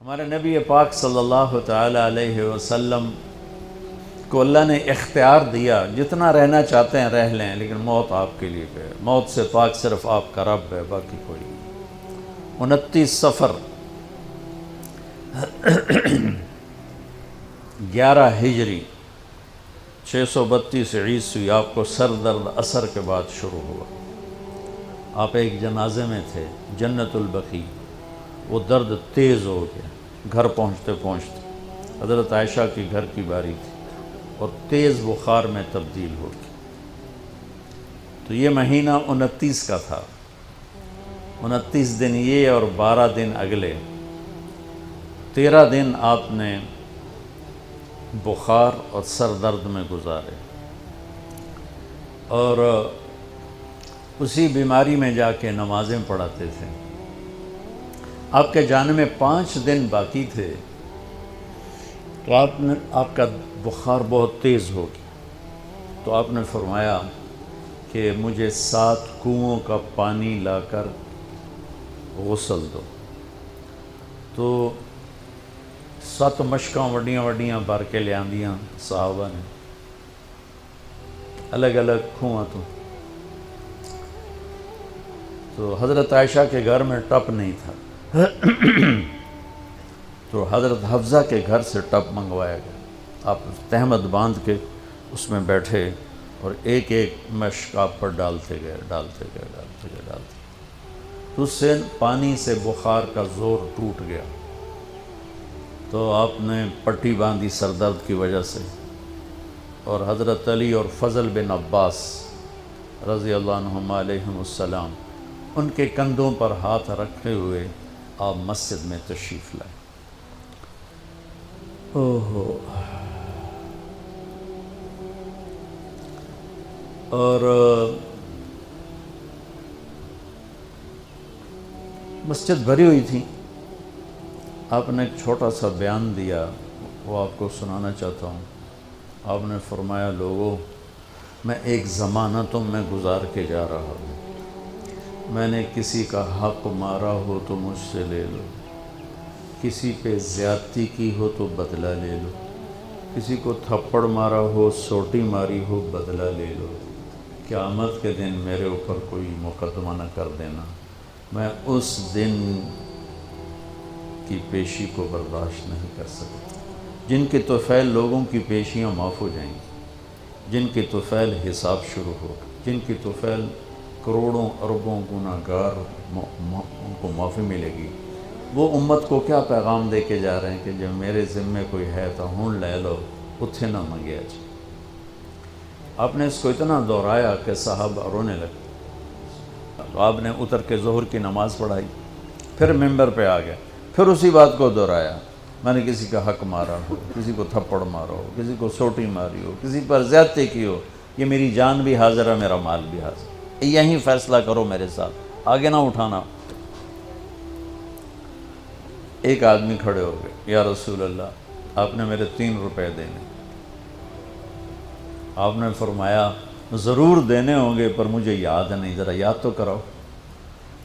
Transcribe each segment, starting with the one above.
ہمارے نبی پاک صلی اللہ تعالی علیہ وسلم کو اللہ نے اختیار دیا، جتنا رہنا چاہتے ہیں رہ لیں، لیکن موت آپ کے لیے ہے۔ موت سے پاک صرف آپ کا رب ہے، باقی کوئی نہیں۔ 29 صفر 11 ہجری 632 عیسوی آپ کو سر درد عصر کے بعد شروع ہوا۔ آپ ایک جنازے میں تھے، جنت البقیع۔ وہ درد تیز ہو گیا، گھر پہنچتے پہنچتے حضرت عائشہ کی گھر کی باری تھی اور تیز بخار میں تبدیل ہو گئی۔ تو یہ مہینہ 29 کا تھا، 29 دن یہ اور 12 دن اگلے، 13 دن آپ نے بخار اور سر درد میں گزارے، اور اسی بیماری میں جا کے نمازیں پڑھاتے تھے۔ آپ کے جانے میں 5 دن باقی تھے تو آپ کا بخار بہت تیز ہو گیا، تو آپ نے فرمایا کہ مجھے 7 کنوؤں کا پانی لا کر غسل دو۔ تو 7 مشکاں وڈیاں وڈیاں بھر کے لے آندیاں صحابہ نے، الگ الگ کنواں تو حضرت عائشہ کے گھر میں ٹپ نہیں تھا، تو حضرت حفصہ کے گھر سے ٹپ منگوایا گیا۔ آپ تہمت باندھ کے اس میں بیٹھے اور ایک ایک مشک آپ پر ڈالتے گئے تو اس سے پانی سے بخار کا زور ٹوٹ گیا۔ تو آپ نے پٹی باندھی سر درد کی وجہ سے، اور حضرت علی اور فضل بن عباس رضی اللہ عنہما علیہم السلام، ان کے کندھوں پر ہاتھ رکھے ہوئے آپ مسجد میں تشریف لائے۔ اور مسجد بھری ہوئی تھی۔ آپ نے ایک چھوٹا سا بیان دیا، وہ آپ کو سنانا چاہتا ہوں۔ آپ نے فرمایا، لوگوں، میں ایک زمانہ تم میں گزار کے جا رہا ہوں۔ میں نے کسی کا حق مارا ہو تو مجھ سے لے لو، کسی پہ زیادتی کی ہو تو بدلہ لے لو، کسی کو تھپڑ مارا ہو، سوٹی ماری ہو، بدلہ لے لو۔ قیامت کے دن میرے اوپر کوئی مقدمہ نہ کر دینا، میں اس دن کی پیشی کو برداشت نہیں کر سکتا۔ جن کے طفیل لوگوں کی پیشیاں معاف ہو جائیں گی، جن کے طفیل حساب شروع ہو، جن کی طفیل کروڑوں اربوں گناہگار ان کو معافی ملے گی، وہ امت کو کیا پیغام دے کے جا رہے ہیں کہ جب میرے ذمے کوئی ہے تو ہون لے لو، اتھے نہ منگیا جائے۔ آپ نے اس کو اتنا دہرایا کہ صحابہ رونے لگے۔ تو آپ نے اتر کے ظہر کی نماز پڑھائی، پھر ممبر پہ آ گیا، پھر اسی بات کو دہرایا، میں نے کسی کا حق مارا ہو، کسی کو تھپڑ مارا ہو، کسی کو سوٹی ماری ہو، کسی پر زیادتی کی ہو، یہ میری جان بھی حاضر ہے، میرا مال بھی حاضر ہے، یہیں فیصلہ کرو میرے ساتھ، آگے نہ اٹھانا۔ ایک آدمی کھڑے ہو گئے، یا رسول اللہ، آپ نے میرے 3 روپے دینے۔ آپ نے فرمایا، ضرور دینے ہوں گے پر مجھے یاد نہیں، ذرا یاد تو کراؤ۔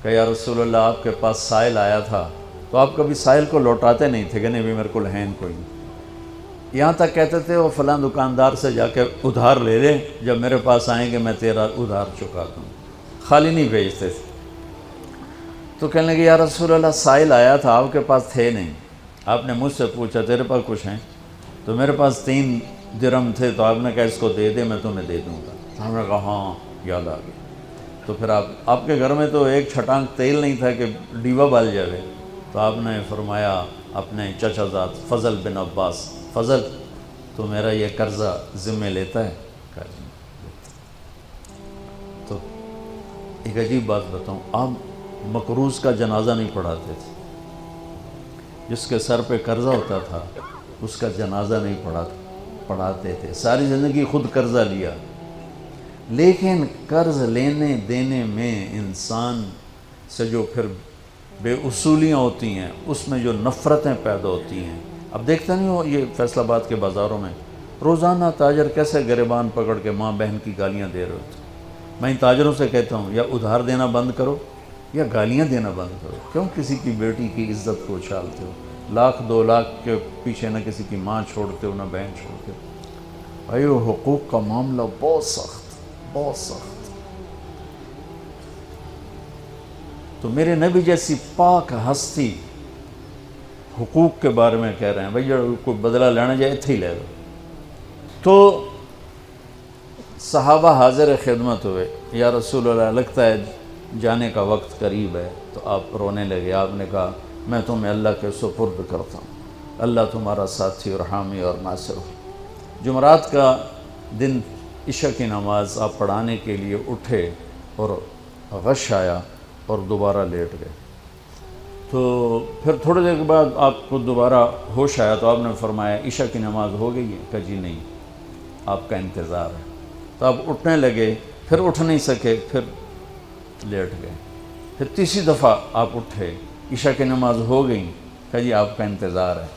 کہ یا رسول اللہ، آپ کے پاس سائل آیا تھا تو آپ کبھی سائل کو لوٹاتے نہیں تھے کہ نہیں بھی میرے کو ہے کوئی نہیں، یہاں تک کہتے تھے وہ فلاں دکاندار سے جا کے ادھار لے لے، جب میرے پاس آئیں گے میں تیرا ادھار چکا دوں، خالی نہیں بھیجتے تھے۔ تو کہنے لگے، یا رسول اللہ، سائل آیا تھا، آپ کے پاس تھے نہیں، آپ نے مجھ سے پوچھا تیرے پاس کچھ ہیں؟ تو میرے پاس 3 درہم تھے، تو آپ نے کہا اس کو دے دے، میں تمہیں دے دوں گا۔ تو ہم نے کہا ہاں، یاد آ گیا۔ تو پھر آپ کے گھر میں تو ایک چھٹانک تیل نہیں تھا کہ ڈیوا بال جائے، تو آپ نے فرمایا اپنے چچا زاد فضل بن عباس، فضل تو میرا یہ قرضہ ذمہ لیتا ہے؟ کہا جی۔ تو ایک عجیب بات بتاؤں، آپ مقروض کا جنازہ نہیں پڑھاتے تھے، جس کے سر پہ قرضہ ہوتا تھا اس کا جنازہ نہیں پڑھاتے تھے۔ ساری زندگی خود قرضہ لیا، لیکن قرض لینے دینے میں انسان سے جو پھر بے اصولیاں ہوتی ہیں، اس میں جو نفرتیں پیدا ہوتی ہیں۔ اب دیکھتے نہیں ہو یہ فیصل آباد کے بازاروں میں روزانہ تاجر کیسے گریبان پکڑ کے ماں بہن کی گالیاں دے رہے ہوتے ہیں۔ میں ان تاجروں سے کہتا ہوں، یا ادھار دینا بند کرو یا گالیاں دینا بند کرو۔ کیوں کسی کی بیٹی کی عزت کو اچھالتے ہو؟ لاکھ 2 لاکھ کے پیچھے نہ کسی کی ماں چھوڑتے ہو نہ بہن چھوڑتے ہو۔ بھائی وہ حقوق کا معاملہ بہت سخت، بہت سخت۔ تو میرے نبی جیسی پاک ہستی حقوق کے بارے میں کہہ رہے ہیں، بھائی جو کوئی بدلہ لینا جائے اتھے ہی لے لو۔ تو صحابہ حاضر خدمت ہوئے، یا رسول اللہ لگتا ہے جانے کا وقت قریب ہے۔ تو آپ رونے لگے، آپ نے کہا میں تمہیں اللہ کے سپرد کرتا ہوں، اللہ تمہارا ساتھی اور حامی اور ناصر ہو۔ جمعرات کا دن عشاء کی نماز آپ پڑھانے کے لیے اٹھے اور غش آیا اور دوبارہ لیٹ گئے۔ تو پھر تھوڑی دیر کے بعد آپ کو دوبارہ ہوش آیا تو آپ نے فرمایا عشاء کی نماز ہو گئی ہے؟ کہا جی نہیں، آپ کا انتظار ہے۔ تو آپ اٹھنے لگے، پھر اٹھ نہیں سکے، پھر لیٹ گئے۔ پھر تیسری دفعہ آپ اٹھے، عشاء کی نماز ہو گئی، کہا جی آپ کا انتظار ہے۔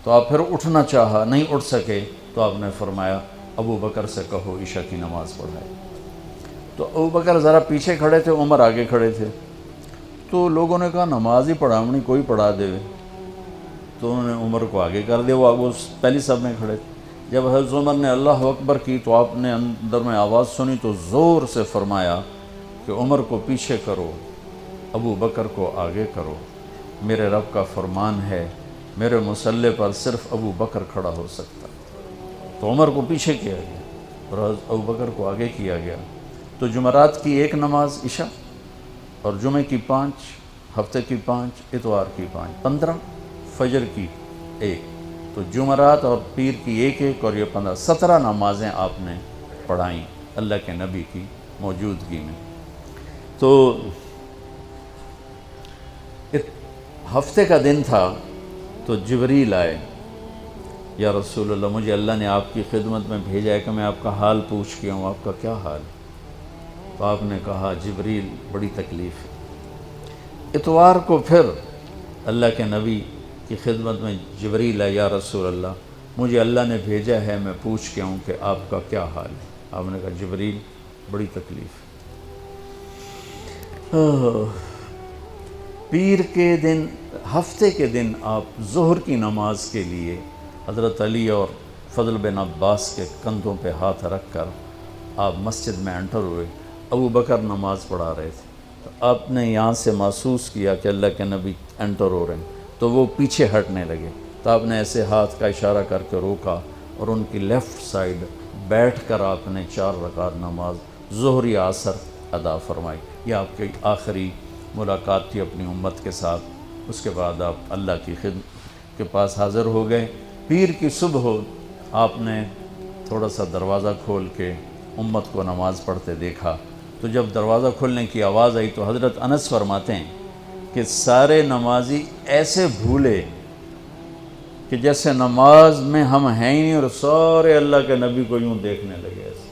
تو آپ پھر اٹھنا چاہا، نہیں اٹھ سکے، تو آپ نے فرمایا ابو بکر سے کہو عشاء کی نماز پڑھائے۔ تو ابو بکر ذرا پیچھے کھڑے تھے، عمر آگے کھڑے تھے۔ تو لوگوں نے کہا نماز ہی پڑھاونی، کوئی پڑھا دے۔ تو انہوں نے عمر کو آگے کر دیا، وہ پہلی صف میں کھڑے تھے۔ جب حضرت عمر نے اللہ اکبر کی تو آپ نے اندر میں آواز سنی تو زور سے فرمایا کہ عمر کو پیچھے کرو، ابو بکر کو آگے کرو، میرے رب کا فرمان ہے میرے مصلی پر صرف ابو بکر کھڑا ہو سکتا۔ تو عمر کو پیچھے کیا گیا اور ابو بکر کو آگے کیا گیا۔ تو جمعرات کی 1 نماز عشاء، اور جمعے کی 5، ہفتے کی 5، اتوار کی 5، 15، فجر کی 1۔ تو جمعرات اور پیر کی 1 اور یہ 15، 17 نمازیں آپ نے پڑھائیں اللہ کے نبی کی موجودگی میں۔ تو ہفتے کا دن تھا تو جبریل آئے، یا رسول اللہ مجھے اللہ نے آپ کی خدمت میں بھیجا ہے کہ میں آپ کا حال پوچھ کے ہوں، آپ کا کیا حال ہے؟ تو آپ نے کہا جبریل بڑی تکلیف ہے۔ اتوار کو پھر اللہ کے نبی کی خدمت میں جبریل ہے، یا رسول اللہ مجھے اللہ نے بھیجا ہے میں پوچھ کے ہوں کہ آپ کا کیا حال ہے؟ آپ نے کہا جبریل بڑی تکلیف ہے۔ پیر کے دن، ہفتے کے دن آپ ظہر کی نماز کے لیے حضرت علی اور فضل بن عباس کے کندھوں پہ ہاتھ رکھ کر آپ مسجد میں انٹر ہوئے۔ ابو بکر نماز پڑھا رہے تھے، تو آپ نے یہاں سے محسوس کیا کہ اللہ کے نبی انٹر ہو رہے ہیں، تو وہ پیچھے ہٹنے لگے۔ تو آپ نے ایسے ہاتھ کا اشارہ کر کے روکا اور ان کی لیفٹ سائڈ بیٹھ کر آپ نے 4 رکعت نماز ظہر یا عصر ادا فرمائی۔ یہ آپ کی آخری ملاقات تھی اپنی امت کے ساتھ۔ اس کے بعد آپ اللہ کی خدمت کے پاس حاضر ہو گئے۔ پیر کی صبح ہو، آپ نے تھوڑا سا دروازہ کھول کے امت کو نماز پڑھتے دیکھا۔ تو جب دروازہ کھلنے کی آواز آئی تو حضرت انس فرماتے ہیں کہ سارے نمازی ایسے بھولے کہ جیسے نماز میں ہم ہیں ہی نہیں، اور سارے اللہ کے نبی کو یوں دیکھنے لگے، ایسے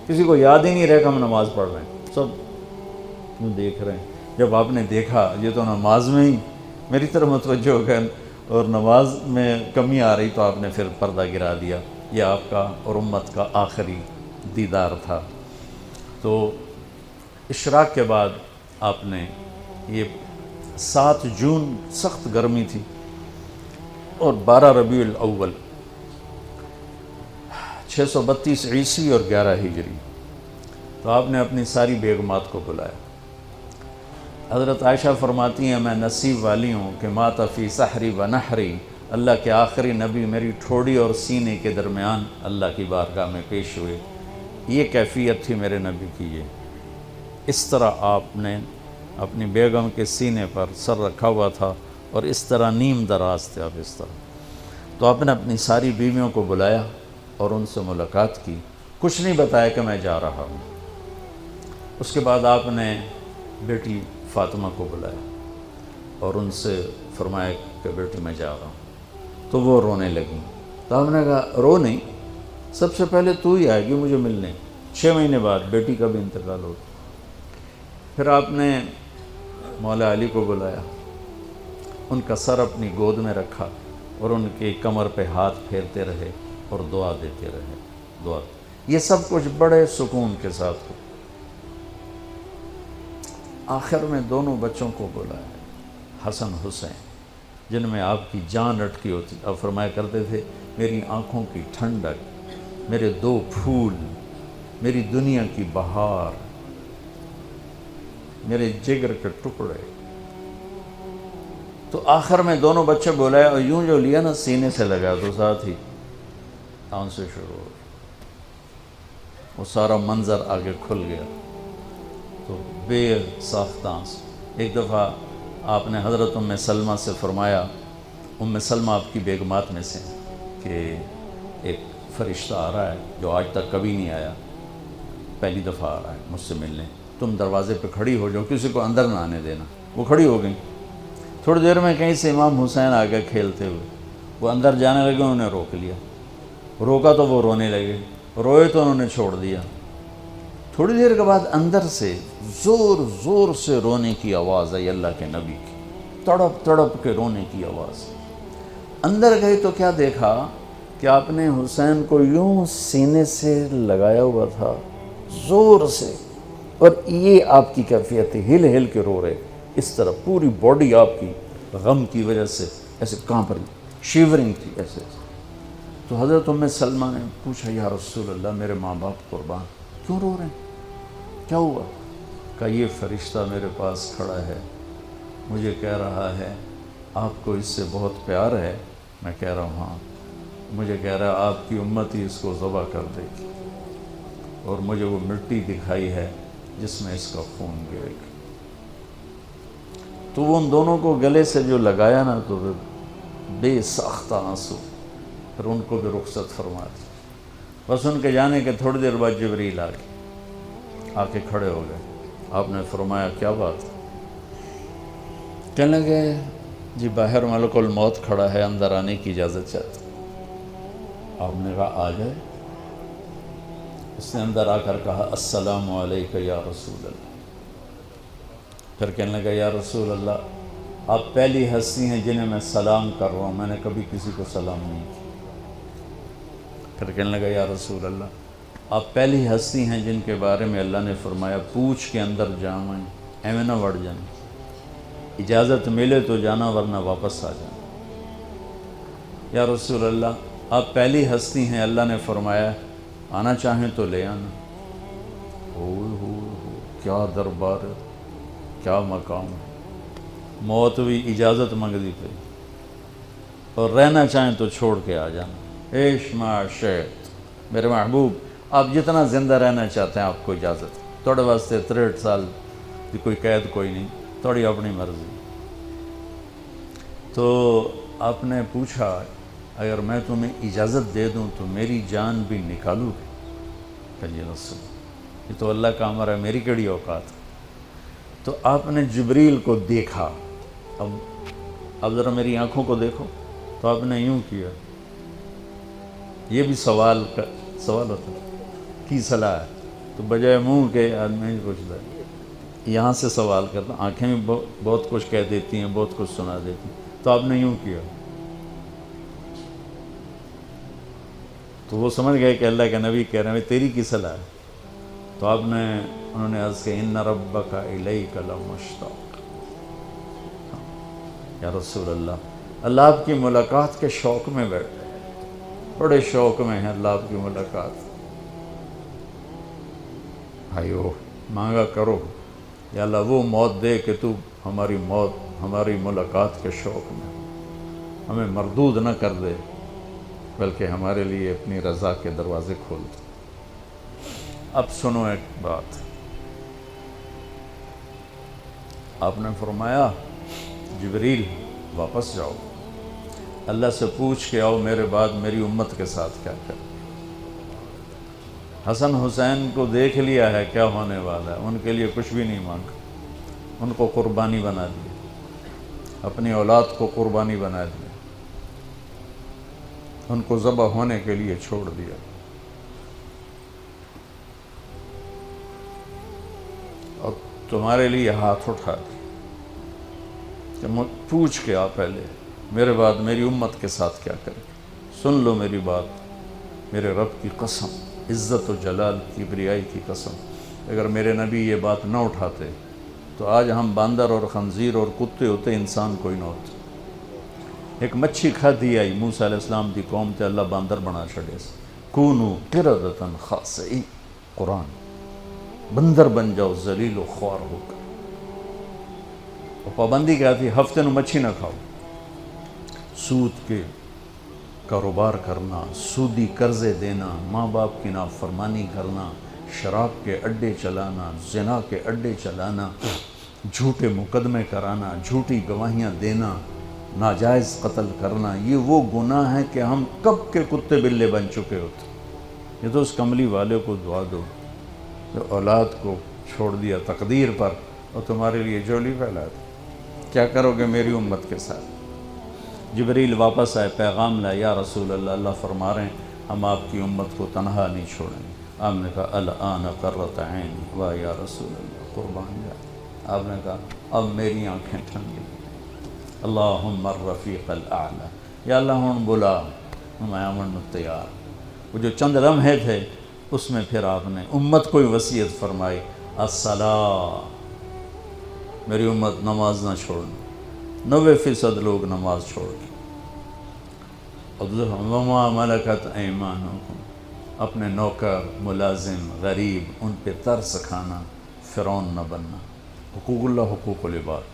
کسی کو یاد ہی نہیں رہا کہ ہم نماز پڑھ رہے ہیں، سب یوں دیکھ رہے ہیں۔ جب آپ نے دیکھا یہ تو نماز میں ہی میری طرف متوجہ ہو گئے اور نماز میں کمی آ رہی، تو آپ نے پھر پردہ گرا دیا۔ یہ آپ کا اور امت کا آخری دیدار تھا۔ تو اشراق کے بعد آپ نے یہ 7 جون سخت گرمی تھی اور 12 ربیع الاول 632 عیسوی اور 11 ہجری، تو آپ نے اپنی ساری بیگمات کو بلایا۔ حضرت عائشہ فرماتی ہیں میں نصیب والی ہوں کہ مات فی سحری و نحری، اللہ کے آخری نبی میری ٹھوڑی اور سینے کے درمیان اللہ کی بارگاہ میں پیش ہوئے۔ یہ کیفیت تھی میرے نبی کی۔ یہ اس طرح آپ نے اپنی بیگم کے سینے پر سر رکھا ہوا تھا اور اس طرح نیم دراز تھے آپ، اس طرح۔ تو آپ نے اپنی ساری بیویوں کو بلایا اور ان سے ملاقات کی، کچھ نہیں بتایا کہ میں جا رہا ہوں۔ اس کے بعد آپ نے بیٹی فاطمہ کو بلایا اور ان سے فرمایا کہ بیٹی میں جا رہا ہوں۔ تو وہ رونے لگیں۔ تو ہم نے کہا رو نہیں، سب سے پہلے تو ہی آئے گی مجھے ملنے، 6 مہینے بعد بیٹی کا بھی انتقال ہو۔ پھر آپ نے مولا علی کو بلایا، ان کا سر اپنی گود میں رکھا اور ان کی کمر پہ ہاتھ پھیرتے رہے اور دعا دیتے رہے، دعا۔ یہ سب کچھ بڑے سکون کے ساتھ ہو۔ آخر میں دونوں بچوں کو بلایا، حسن حسین، جن میں آپ کی جان اٹکی ہوتی. آپ فرمایا کرتے تھے میری آنکھوں کی ٹھنڈک، میرے دو پھول، میری دنیا کی بہار، میرے جگر کے ٹکڑے. تو آخر میں دونوں بچے بولائے اور یوں جو لیا نا سینے سے لگا تو ساتھ ہی آن سے شروع ہو. وہ سارا منظر آگے کھل گیا. تو بے ساختہ ایک دفعہ آپ نے حضرت ام سلمہ سے فرمایا، ام سلمہ آپ کی بیگمات میں سے، کہ ایک فرشتہ آ رہا ہے جو آج تک کبھی نہیں آیا، پہلی دفعہ آ رہا ہے مجھ سے ملنے، تم دروازے پہ کھڑی ہو جاؤ، کسی کو اندر نہ آنے دینا. وہ کھڑی ہو گئیں. تھوڑی دیر میں کہیں سے امام حسین آ گئے کھیلتے ہوئے. وہ اندر جانے لگے، انہوں نے روک لیا. روکا تو وہ رونے لگے، روئے تو انہوں نے چھوڑ دیا. تھوڑی دیر کے بعد اندر سے زور زور سے رونے کی آواز آئی، اللہ کے نبی کی، تڑپ تڑپ کے رونے کی آواز. اندر گئے تو کیا دیکھا کہ آپ نے حسین کو یوں سینے سے لگایا ہوا تھا زور سے، اور یہ آپ کی کیفیت تھی، ہل ہل کے رو رہے اس طرح، پوری باڈی آپ کی غم کی وجہ سے ایسے کانپ رہی، شیورنگ تھی ایسے. تو حضرت ام سلمہ نے پوچھا یا رسول اللہ میرے ماں باپ قربان، کیوں رو رہے ہیں، کیا ہوا؟ کہا یہ فرشتہ میرے پاس کھڑا ہے، مجھے کہہ رہا ہے آپ کو اس سے بہت پیار ہے. میں کہہ رہا ہوں ہاں. مجھے کہہ رہا ہے آپ کی امت ہی اس کو ذبح کر دے گی، اور مجھے وہ مٹی دکھائی ہے جس میں اس کا خون گرے گا. تو وہ ان دونوں کو گلے سے جو لگایا نا تو بے ساختہ آنسو، پھر ان کو بھی رخصت فرما دی. بس ان کے جانے کے تھوڑی دیر بعد جبریل آ کے کھڑے ہو گئے. آپ نے فرمایا کیا بات؟ کہنے لگے جی باہر ملک الموت کھڑا ہے، اندر آنے کی اجازت چاہتا. آپ نے کہا آ جائے. اس نے اندر آ کر کہا السلام علیکہ یا رسول اللہ. پھر کہنے لگا یا رسول اللہ آپ پہلی ہستی ہیں جنہیں میں سلام کر رہا ہوں، میں نے کبھی کسی کو سلام نہیں کیا. پھر کہنے لگا یا رسول اللہ آپ پہلی ہستی ہیں جن کے بارے میں اللہ نے فرمایا پوچھ کے اندر جائیں، ایویں نہ وڑ جائیں، اجازت ملے تو جانا ورنہ واپس آ جانا. یا رسول اللہ آپ پہلی ہستی ہیں اللہ نے فرمایا آنا چاہیں تو لے آنا. ہو کیا دربار، کیا مقام ہے. موت بھی اجازت منگتی پہ، اور رہنا چاہیں تو چھوڑ کے آ جانا. عیش ما شئت، میرے محبوب آپ جتنا زندہ رہنا چاہتے ہیں آپ کو اجازت. تھوڑے واسطے 63 سال کی کوئی قید کوئی نہیں، تھوڑی اپنی مرضی. تو آپ نے پوچھا اگر میں تمہیں اجازت دے دوں تو میری جان بھی نکالو گے؟ کہ جی رسول یہ تو اللہ کا امر ہے، میری کیڑی اوقات. تو آپ نے جبریل کو دیکھا. اب ذرا میری آنکھوں کو دیکھو. تو آپ نے یوں کیا. یہ بھی سوال ہوتا ہے کی صلاح ہے، تو بجائے منہ کے آدمی پوچھتا ہے، یہاں سے سوال کرتا. آنکھیں بھی بہت کچھ کہہ دیتی ہیں، بہت کچھ سنا دیتی ہیں. تو آپ نے یوں کیا. تو وہ سمجھ گئے کہ اللہ کے نبی کہہ رہے ہیں تیری کی صلاح ہے. تو انہوں نے عرض کہ ان ربک الیک لمشتاق. یا رسول اللہ آپ کی ملاقات کے شوق میں بیٹھے، بڑے شوق میں ہیں اللہ آپ کی ملاقات. بھائیو مانگا کرو یا اللہ وہ موت دے کہ تو ہماری ملاقات کے شوق میں ہمیں مردود نہ کر دے، بلکہ ہمارے لیے اپنی رضا کے دروازے کھول دے. اب سنو ایک بات. آپ نے فرمایا جبریل واپس جاؤ، اللہ سے پوچھ کے آؤ میرے بعد میری امت کے ساتھ کیا کریں. حسن حسین کو دیکھ لیا ہے کیا ہونے والا ہے، ان کے لیے کچھ بھی نہیں مانگا، ان کو قربانی بنا دیا، اپنی اولاد کو قربانی بنا دیا، ان کو ذبح ہونے کے لیے چھوڑ دیا. اور تمہارے لیے ہاتھ اٹھا دیا کہ پوچھ کے آ پہلے میرے بعد میری امت کے ساتھ کیا کریں. سن لو میری بات، میرے رب کی قسم، عزت و جلال کی بریائی کی قسم، اگر میرے نبی یہ بات نہ اٹھاتے تو آج ہم باندر اور خنزیر اور کتے ہوتے، انسان کوئی نہ ہوتے. ایک مچھی کھادی آئی موسیٰ علیہ السلام دی قوم تے اللہ باندر بنا چھڑے سے کونو قردتن خاسئین، قرآن بندر بن جاؤ ذلیل و خوار ہو کر۔ اور پابندی کیا تھی؟ ہفتے نو مچھی نہ کھاؤ، سود کے کاروبار کرنا، سودی قرضے دینا، ماں باپ کی نافرمانی کرنا، شراب کے اڈے چلانا، زنا کے اڈے چلانا، جھوٹے مقدمے کرانا، جھوٹی گواہیاں دینا، ناجائز قتل کرنا، یہ وہ گناہ ہیں کہ ہم کب کے کتے بلے بن چکے ہوتے۔ یہ تو اس کملی والے کو دعا دو جو اولاد کو چھوڑ دیا تقدیر پر اور تمہارے لیے جولی پھیلا دی۔ کیا کرو گے میری امت کے ساتھ؟ جبریل واپس آئے، پیغام لائے، یا رسول اللہ، اللہ فرما رہے ہیں ہم آپ کی امت کو تنہا نہیں چھوڑیں گے۔ آپ نے کہا الآن قرۃ عینی، واہ یا رسول اللہ، قربان جائے۔ آپ نے کہا اب میری آنکھیں ٹھنڈی، اللہم الرفیق الاعلی، یا اللہ ہوں بلا، میں امن تیار۔ وہ جو چند لمحے تھے اس میں پھر آپ نے امت کو ہی وصیت فرمائی، الصلاۃ، میری امت نماز نہ چھوڑنا۔ 90% لوگ نماز چھوڑ گئے۔ وما ملکت ایمانکم، اپنے نوکر، ملازم، غریب، ان پہ ترس کھانا، فرعون نہ بننا۔ حقوق اللہ، حقوق العباد،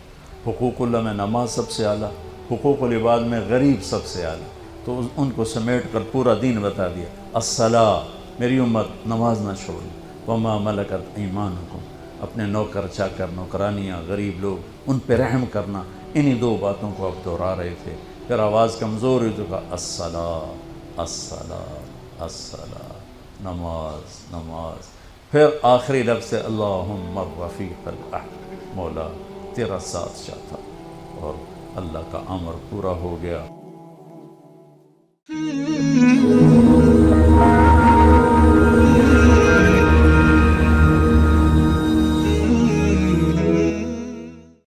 حقوق اللہ میں نماز سب سے اعلیٰ، حقوق العباد میں غریب سب سے اعلیٰ، تو ان کو سمیٹ کر پورا دین بتا دیا، الصلاۃ، میری امت نماز نہ چھوڑی، وما ملکت ایمانکم، اپنے نوکر چاکر، نوکرانیاں، غریب لوگ، ان پہ رحم کرنا۔ انہی دو باتوں کو اب دہرا رہے تھے۔ پھر آواز کمزور ہوئی تو کہا الصلاۃ، الصلاۃ، الصلاۃ، نماز، نماز۔ پھر آخری لفظ سے اللہم الرفیق الاعلی، مولا تیرا ساتھ چاہتا، اور اللہ کا امر پورا ہو گیا۔